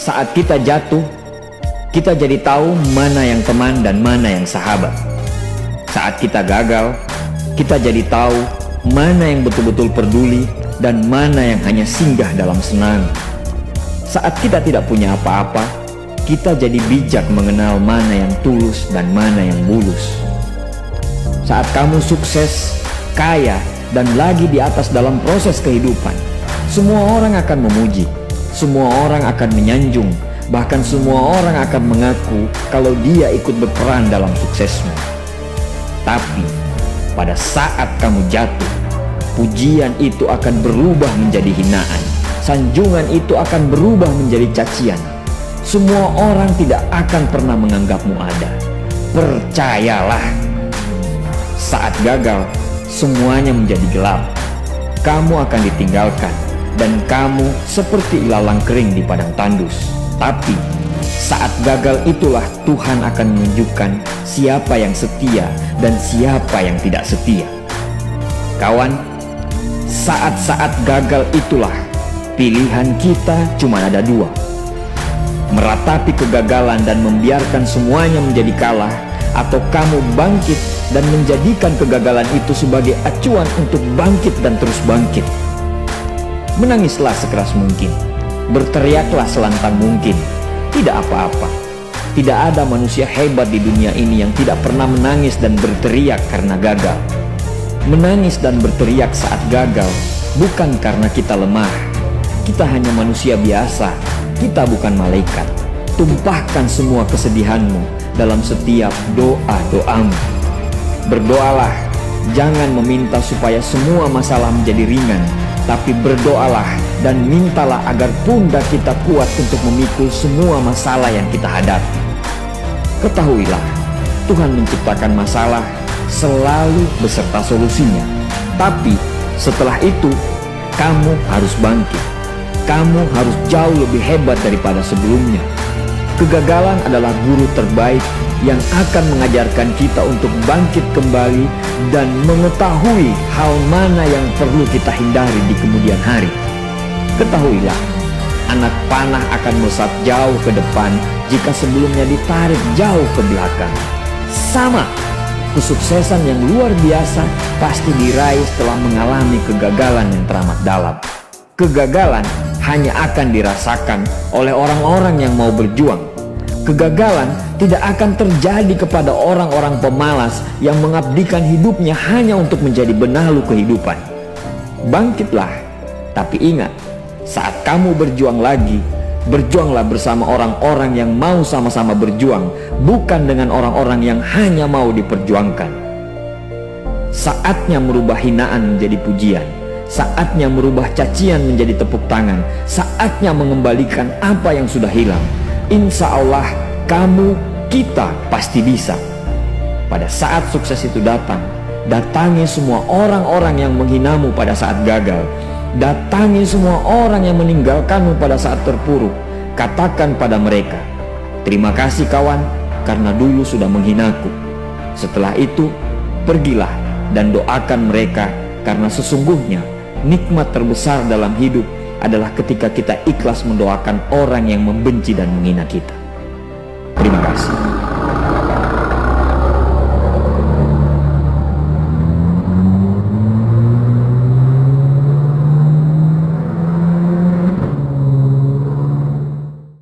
Saat kita jatuh, kita jadi tahu mana yang teman dan mana yang sahabat. Saat kita gagal, kita jadi tahu mana yang betul-betul peduli dan mana yang hanya singgah dalam senang. Saat kita tidak punya apa-apa, kita jadi bijak mengenal mana yang tulus dan mana yang bulus. Saat kamu sukses, kaya, dan lagi di atas dalam proses kehidupan, semua orang akan memuji, semua orang akan menyanjung, bahkan semua orang akan mengaku kalau dia ikut berperan dalam suksesmu. Tapi pada saat kamu jatuh, pujian itu akan berubah menjadi hinaan, sanjungan itu akan berubah menjadi cacian. Semua orang tidak akan pernah menganggapmu ada. Percayalah, saat gagal, semuanya menjadi gelap. Kamu akan ditinggalkan, dan kamu seperti ilalang kering di padang tandus. Tapi saat gagal itulah Tuhan akan menunjukkan siapa yang setia dan siapa yang tidak setia. Kawan, saat-saat gagal itulah pilihan kita cuma ada dua: meratapi kegagalan dan membiarkan semuanya menjadi kalah, atau kamu bangkit dan menjadikan kegagalan itu sebagai acuan untuk bangkit dan terus bangkit. Menangislah sekeras mungkin, berteriaklah selantang mungkin. Tidak apa-apa. Tidak ada manusia hebat di dunia ini yang tidak pernah menangis dan berteriak karena gagal. Menangis dan berteriak saat gagal bukan karena kita lemah. Kita hanya manusia biasa. Kita bukan malaikat. Tumpahkan semua kesedihanmu dalam setiap doa-doamu. Berdoalah, jangan meminta supaya semua masalah menjadi ringan, tapi berdoalah dan mintalah agar pundak kita kuat untuk memikul semua masalah yang kita hadapi. Ketahuilah, Tuhan menciptakan masalah selalu beserta solusinya. Tapi setelah itu, kamu harus bangkit. Kamu harus jauh lebih hebat daripada sebelumnya. Kegagalan adalah guru terbaik yang akan mengajarkan kita untuk bangkit kembali dan mengetahui hal mana yang perlu kita hindari di kemudian hari. Ketahuilah, anak panah akan melesat jauh ke depan jika sebelumnya ditarik jauh ke belakang. Sama, kesuksesan yang luar biasa pasti diraih setelah mengalami kegagalan yang teramat dalam. Kegagalan hanya akan dirasakan oleh orang-orang yang mau berjuang. Kegagalan tidak akan terjadi kepada orang-orang pemalas yang mengabdikan hidupnya hanya untuk menjadi benalu kehidupan. Bangkitlah, tapi ingat, saat kamu berjuang lagi, berjuanglah bersama orang-orang yang mau sama-sama berjuang, bukan dengan orang-orang yang hanya mau diperjuangkan. Saatnya merubah hinaan menjadi pujian. Saatnya merubah cacian menjadi tepuk tangan. Saatnya mengembalikan apa yang sudah hilang. Insya Allah, kamu, kita pasti bisa. Pada saat sukses itu datang, datangi semua orang-orang yang menghinamu pada saat gagal. Datangi semua orang yang meninggalkanmu pada saat terpuruk. Katakan pada mereka, terima kasih kawan, karena dulu sudah menghinaku. Setelah itu, pergilah dan doakan mereka, karena sesungguhnya nikmat terbesar dalam hidup adalah ketika kita ikhlas mendoakan orang yang membenci dan menghina kita. Terima kasih.